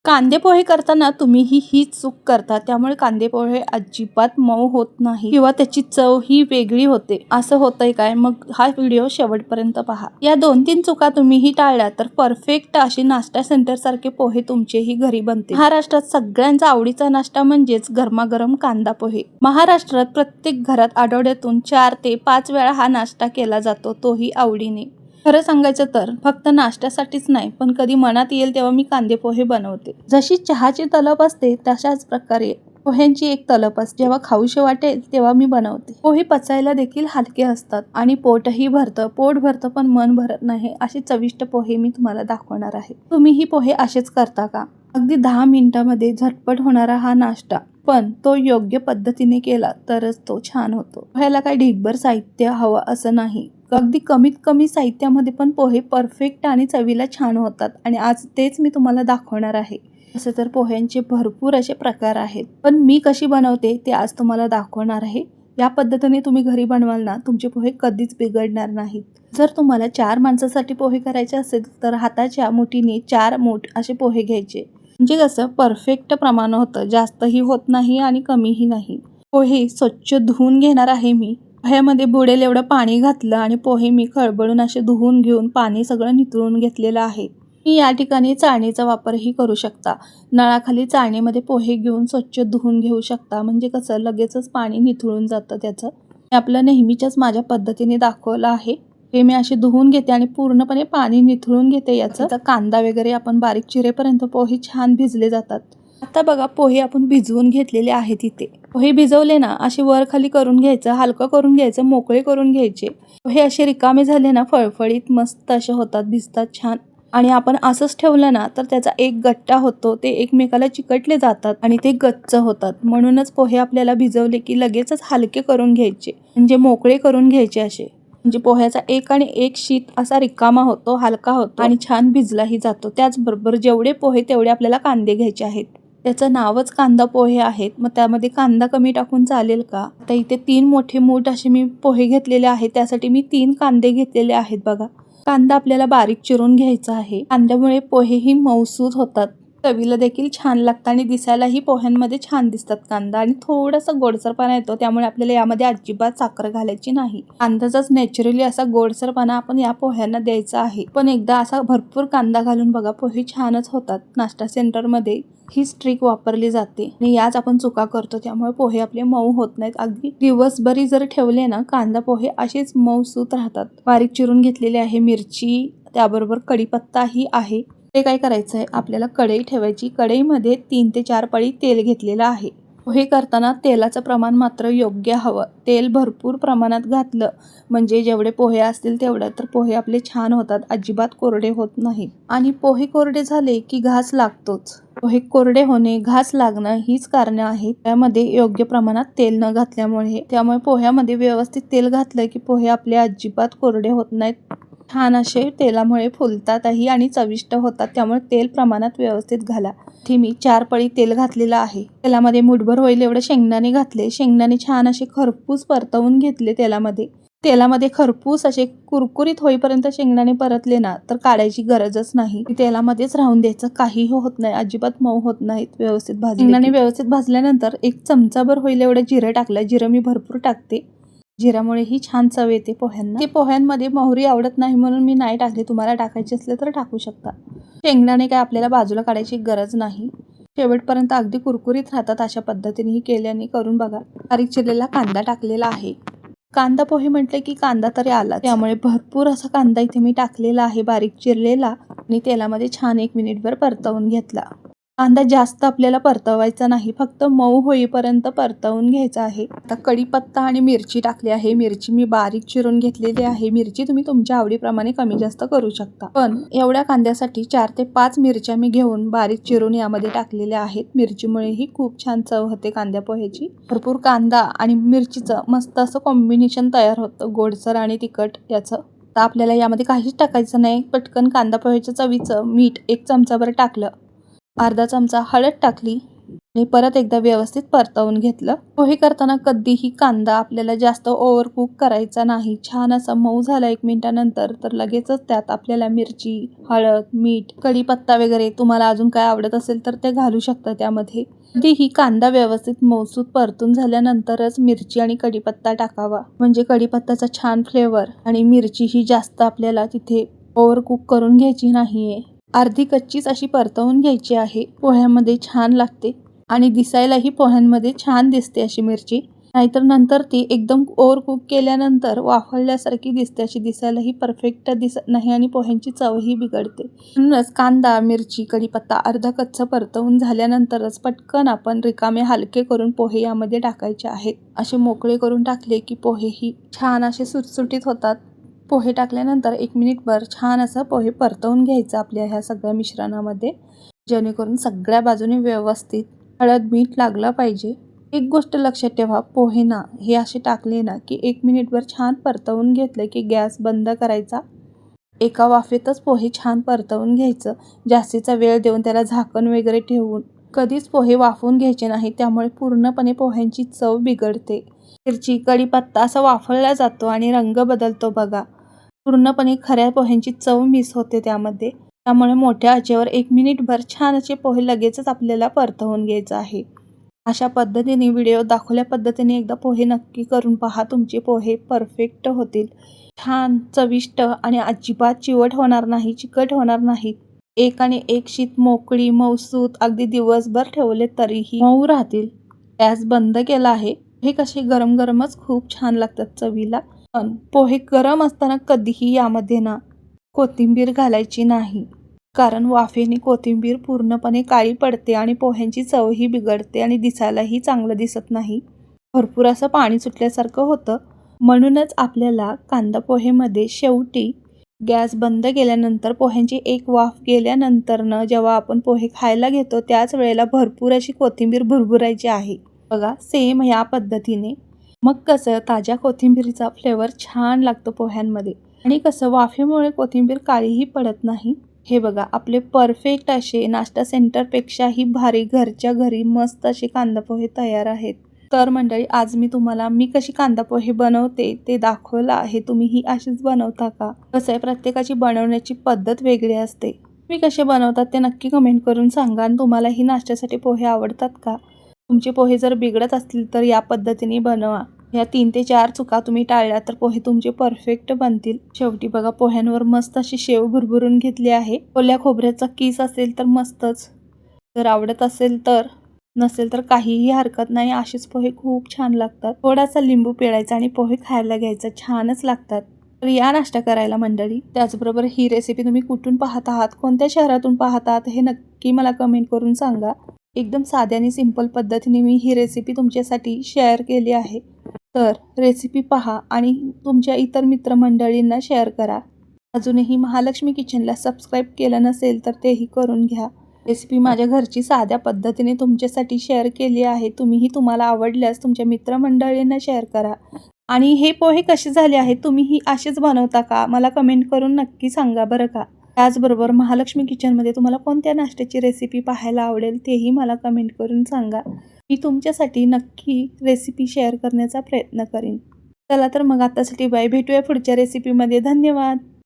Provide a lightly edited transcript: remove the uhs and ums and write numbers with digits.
कांदे पोहे करताना तुम्ही ही चूक करता, त्यामुळे कांदे पोहे अजिबात मऊ होत नाही किंवा त्याची चव ही वेगळी होते. असं होतंय काय? मग हा व्हिडिओ शेवटपर्यंत पहा. या 2-3 चुका तुम्हीही टाळल्या तर परफेक्ट अशी नाश्ता सेंटर सारखे पोहे तुमचेही घरी बनते. महाराष्ट्रात सगळ्यांचा आवडीचा नाश्ता म्हणजेच गरमागरम कांदा पोहे. महाराष्ट्रात प्रत्येक घरात आठवड्यातून 4 ते 5 वेळा हा नाश्ता केला जातो, तोही आवडीने. खरं सांगायचं तर फक्त नाश्त्यासाठीच नाही, पण कधी मनात येईल तेव्हा मी कांदे पोहे बनवते. जशी चहाची तलप असते तशाच प्रकारे पोह्यांची एक तलप असते. जेव्हा खाऊशी वाटेल तेव्हा मी बनवते. पोहे पचायला देखील हलके असतात आणि पोटही भरतं. पोट भरतं पण मन भरत नाही, अशी चविष्ट पोहे मी तुम्हाला दाखवणार आहे. तुम्ही ही पोहे असेच करता का? अगदी 10 मिनिटांमध्ये झटपट होणारा हा नाश्ता, पण तो योग्य पद्धतीने केला तरच तो छान होतो. पोह्याला काही ढिगभर साहित्य हवं असं नाही. अगदी कमीत कमी साहित्यामध्ये पण पोहे परफेक्ट आणि चवीला छान होतात आणि आज तेच मी तुम्हाला दाखवणार आहे. तसे तर पोह्यांचे भरपूर असे प्रकार आहेत, पण मी कशी बनवते ते आज तुम्हाला दाखवणार आहे. या पद्धतीने तुम्ही घरी बनवाल ना, तुमचे पोहे कधीच बिघडणार नाहीत. जर तुम्हाला 4 माणसासाठी पोहे करायचे असेल तर हाताच्या मुठीने 4 मूठ असे पोहे घ्यायचे. म्हणजे कसं परफेक्ट प्रमाण होतं, जास्तही होत नाही आणि कमीही नाही. पोहे स्वच्छ धुवून घेणार आहे मी. पोह्यामध्ये बुडेल एवढं पाणी घातलं आणि पोहे मी खळबळून असे धुवून घेऊन पाणी सगळं निथळून घेतलेलं आहे. मी या ठिकाणी चाळणीचा वापरही करू शकता. नळाखाली चाळणीमध्ये पोहे घेऊन स्वच्छ धुवून घेऊ शकता, म्हणजे कसं लगेचच पाणी निथळून जातं त्याचं. मी आपलं नेहमीच्याच माझ्या पद्धतीने दाखवलं आहे. हे मी असे धुवून घेते आणि पूर्णपणे पाणी निथळून घेते याचं. आता कांदा वगैरे आपण बारीक चिरेपर्यंत पोहे छान भिजले जातात. आता बघा पोहे आपण भिजवून घेतलेले आहेत इथे. पोहे भिजवले ना, असे वर खाली करून घ्यायचं, हलकं करून घ्यायचं, मोकळे करून घ्यायचे. पोहे असे रिकामे झाले ना, फळफळीत मस्त असे होतात, भिजतात छान. आणि आपण असंच ठेवलं ना तर त्याचा एक गट्टा होतो, ते एकमेकाला चिकटले जातात आणि ते गच्च होतात. म्हणूनच पोहे आपल्याला भिजवले की लगेचच हलके करून घ्यायचे, म्हणजे मोकळे करून घ्यायचे असे. म्हणजे पोह्याचा एक आणि एक शीत असा रिकामा होतो, हलका होतो आणि छान भिजलाही जातो. त्याचबरोबर जेवढे पोहे तेवढे आपल्याला कांदे घ्यायचे आहेत. त्याचं नावच कांदा पोहे आहेत, मग त्यामध्ये कांदा कमी टाकून चालेल का? आता इथे 3 मोठे मूठ असे मी पोहे घेतलेले आहेत, त्यासाठी मी 3 कांदे घेतलेले आहेत बघा. कांदा आपल्याला बारीक चिरून घ्यायचा आहे. कांद्यामुळे पोहेही मऊसूद होतात, चवीला देखील छान लागतं आणि दिसायलाही पोह्यांमध्ये छान दिसतात कांदा. आणि थोडासा गोडसरपणा येतो, त्यामुळे आपल्याला यामध्ये अजिबात साखर घालायची नाही. कांद्याचाच नॅचरली असा गोडसरपणा आपण या पोह्यांना द्यायचा आहे. पण एकदा असा भरपूर कांदा घालून बघा, पोहे छानच होतात. नाश्ता सेंटरमध्ये हीच ट्रिक वापरली जाते आणि याच आपण चुका करतो, त्यामुळे पोहे आपले मऊ होत नाहीत. अगदी दिवसभरी जर ठेवले ना, कांदा पोहे असेच मऊसूत राहतात. बारीक चिरून घेतलेली आहे मिरची, त्याबरोबर कढीपत्ताही आहे. ते काय करायचं आहे, आपल्याला कढई ठेवायची. कढईमध्ये 3 ते 4 पळी तेल घेतलेलं आहे. पोहे करताना तेलाचं प्रमाण मात्र योग्य हवं. तेल भरपूर प्रमाणात घातलं म्हणजे जेवढे पोहे असतील तेवढं, तर पोहे आपले छान होतात, अजिबात कोरडे होत नाहीत. आणि पोहे कोरडे झाले की घास लागतोच. पोहे कोरडे होणे, घास लागणं हीच कारणं आहेत. त्यामध्ये योग्य प्रमाणात तेल न घातल्यामुळे. त्यामुळे पोह्यामध्ये व्यवस्थित तेल घातलं की पोहे आपले अजिबात कोरडे होत नाहीत, छान असे तेलामुळे फुलतातही आणि चविष्ट होतात. त्यामुळे तेल प्रमाणात व्यवस्थित घाला. इथे मी 4 पळी तेल घातलेलं आहे. तेलामध्ये मुठभर होईल एवढे शेंगदाणे घातले. शेंगदाणे छान असे खरपूस परतवून घेतले तेलामध्ये. तेलामध्ये खरपूस असे कुरकुरीत होईपर्यंत शेंगदाणे परतले ना, तर काढायची गरजच नाही. तेलामध्येच राहून द्यायचं, काहीही होत नाही, अजिबात मऊ होत नाहीत व्यवस्थित भाजले. शेंगदाणे व्यवस्थित भाजल्यानंतर 1 चमचाभर होईल एवढं जिरं टाकलं. जिरं मी भरपूर टाकते, जिऱ्यामुळे ही छान चव येते पोह्यांना. ते पोह्यांमध्ये मोहरी आवडत नाही म्हणून मी नाही टाकली, तुम्हाला टाकायची असले तर टाकू शकता. शेंगदाणे काय आपल्याला बाजूला काढायची गरज नाही, शेवटपर्यंत अगदी कुरकुरीत राहतात. अशा पद्धतीने ही केल्याने करून बघा. बारीक चिरलेला कांदा टाकलेला आहे. कांदा पोहे म्हटले की कांदा तरी आला, त्यामुळे भरपूर असा कांदा इथे मी टाकलेला आहे बारीक चिरलेला आणि तेलामध्ये छान 1 मिनिटभर परतवून घेतला. कांदा जास्त आपल्याला परतवायचा नाही, फक्त मऊ होईपर्यंत परतवून घ्यायचा आहे. आता कढीपत्ता आणि मिरची टाकली आहे. मिरची मी बारीक चिरून घेतलेली आहे. मिरची तुम्ही तुमच्या आवडीप्रमाणे कमी जास्त करू शकता, पण एवढ्या कांद्यासाठी 4 ते 5 मिरच्या मी घेऊन बारीक चिरून यामध्ये टाकलेल्या आहेत. मिरचीमुळेही खूप छान चव होते कांद्या पोह्याची. भरपूर कांदा आणि मिरचीचं मस्त असं कॉम्बिनेशन तयार होतं, गोडसर आणि तिखट याचं. आता आपल्याला यामध्ये काहीच टाकायचं नाही, पटकन कांदा पोह्याच्या चवीचं मीठ 1 चमचाभर टाकलं, अर्धा चमचा हळद टाकली आणि परत एकदा व्यवस्थित परतवून घेतलं. पोहे करताना कधीही कांदा आपल्याला जास्त ओव्हर कुक करायचा नाही. छान असा मऊ झाला 1 मिनिटानंतर तर लगेचच त्यात आपल्याला मिरची, हळद, मीठ, कढीपत्ता वगैरे तुम्हाला अजून काय आवडत असेल तर ते घालू शकता त्यामध्ये. कधीही कांदा व्यवस्थित मऊसूत परतून झाल्यानंतरच मिरची आणि कढीपत्ता टाकावा. म्हणजे कढीपत्त्याचा छान फ्लेवर आणि मिरची ही जास्त आपल्याला तिथे ओव्हर कुक करून घ्यायची नाहीये. अर्धी कच्चीच अशी परतवून घ्यायची आहे. पोह्यामध्ये छान लागते आणि दिसायलाही पोह्यांमध्ये छान दिसते अशी मिरची. नाहीतर नंतर ती एकदम ओव्हर कुक केल्यानंतर वाफळल्यासारखी दिसते. अशी दिसायलाही परफेक्ट दिसत नाही आणि पोह्यांची चवही बिघडते. म्हणूनच कांदा, मिरची, कढीपत्ता अर्धा कच्चा परतवून झाल्यानंतरच पटकन आपण रिकामे हलके करून पोहे यामध्ये टाकायचे आहेत. असे मोकळे करून टाकले की पोहेही छान असे सुटसुटीत होतात. पोहे टाकल्यानंतर 1 मिनिटभर छान असं पोहे परतवून घ्यायचं आपल्या ह्या सगळ्या मिश्रणामध्ये, जेणेकरून सगळ्या बाजूने व्यवस्थित हळद, मीठ लागलं पाहिजे. एक गोष्ट लक्षात ठेवा, पोहे ना हे असे टाकले ना की 1 मिनिटभर छान परतवून घेतलं की गॅस बंद करायचा. एका वाफेतच पोहे छान परतवून घ्यायचं. जास्तीचा वेळ देऊन त्याला झाकण वगैरे ठेवून कधीच पोहे वाफवून घ्यायचे नाही. त्यामुळे पूर्णपणे पोह्यांची चव बिघडते. मिरची, कढीपत्ता असा वाफळला जातो आणि रंग बदलतो बघा. पूर्णपणे खऱ्या पोह्यांची चव मिस होते त्यामध्ये. त्यामुळे मोठ्या आचेवर 1 मिनिटभर छान असे पोहे लगेचच आपल्याला परतवून घ्यायचं आहे. अशा पद्धतीने व्हिडिओ दाखवल्या पद्धतीने एकदा पोहे नक्की करून पहा. तुमचे पोहे परफेक्ट होतील. छान चविष्ट आणि अजिबात चिवट होणार नाही, चिकट होणार नाहीत. एक आणि एक शीत मोकळी, मऊसूत अगदी दिवसभर ठेवले तरीही मऊ राहतील. गॅस बंद केला आहे. हे कसे गरम गरमच खूप छान लागतात चवीला. पण पोहे गरम असताना कधीही यामध्ये ना कोथिंबीर घालायची नाही. कारण वाफेने कोथिंबीर पूर्णपणे काळी पडते आणि पोह्यांची चवही बिघडते आणि दिसायलाही चांगलं दिसत नाही. भरपूर असं पाणी सुटल्यासारखं होतं. म्हणूनच आपल्याला कांदा पोहेमध्ये शेवटी गॅस बंद केल्यानंतर पोह्यांची एक वाफ गेल्यानंतरनं जेव्हा आपण पोहे खायला घेतो त्याच वेळेला भरपूर अशी कोथिंबीर भुरभुरायची आहे. बघा सेम या पद्धतीने. मग कसं ताज्या कोथिंबीरीचा फ्लेवर छान लागतो पोह्यांमध्ये आणि कसं वाफेमुळे कोथिंबीर काळीही पडत नाही. हे बघा आपले परफेक्ट असे नाश्ता सेंटरपेक्षाही भारी घरच्या घरी मस्त असे कांदा पोहे तयार आहेत. तर मंडळी आज मी तुम्हाला कशी कांदा पोहे बनवते ते दाखवलं आहे. तुम्हीही अशीच बनवता का? कसं आहे प्रत्येकाची बनवण्याची पद्धत वेगळी असते. तुम्ही कसे बनवतात ते नक्की कमेंट करून सांगा. आणि तुम्हालाही नाश्त्यासाठी पोहे आवडतात का? तुमचे पोहे जर बिघडत असतील तर या पद्धतीने बनवा. ह्या 3 ते 4 चुका तुम्ही टाळल्या तर पोहे तुमचे परफेक्ट बनतील. शेवटी बघा पोह्यांवर मस्त अशी शेव भुरभुरून घेतली आहे. ओल्या खोबऱ्याचा किस असेल तर मस्तच. जर आवडत असेल तर, नसेल तर काहीही हरकत नाही. असेच पोहे खूप छान लागतात. थोडासा लिंबू पिळायचा आणि पोहे खायला घ्यायचं, छानच लागतात. तर या नाश्ता करायला मंडळी. त्याचबरोबर ही रेसिपी तुम्ही कुठून पाहत आहात, कोणत्या शहरातून पाहत आहात हे नक्की मला कमेंट करून सांगा. एकदम साध्या आणि सिंपल पद्धतीने मी ही रेसिपी तुमच्यासाठी शेअर केली आहे. तर रेसिपी पहा आणि तुमच्या इतर मित्रमंडळींना शेअर करा. अजूनही महालक्ष्मी किचनला सबस्क्राईब केलं नसेल तर तेही करून घ्या. रेसिपी माझ्या घरची साध्या पद्धतीने तुमच्यासाठी शेअर केली आहे. तुम्हीही तुम्हाला आवडल्यास तुमच्या मित्रमंडळींना शेअर करा. आणि हे पोहे कसे झाले आहेत, तुम्हीही असेच बनवता का? मला कमेंट करून नक्की सांगा बरं का. त्याचबरोबर महालक्ष्मी किचनमध्ये तुम्हाला कोणत्या नाश्त्याची रेसिपी पाहायला आवडेल तेही मला कमेंट करून सांगा. मी तुमच्यासाठी नक्की रेसिपी शेअर करण्याचा प्रयत्न करीन. चला तर मग आतासाठी बाय. भेटूया पुढच्या रेसिपीमध्ये. धन्यवाद.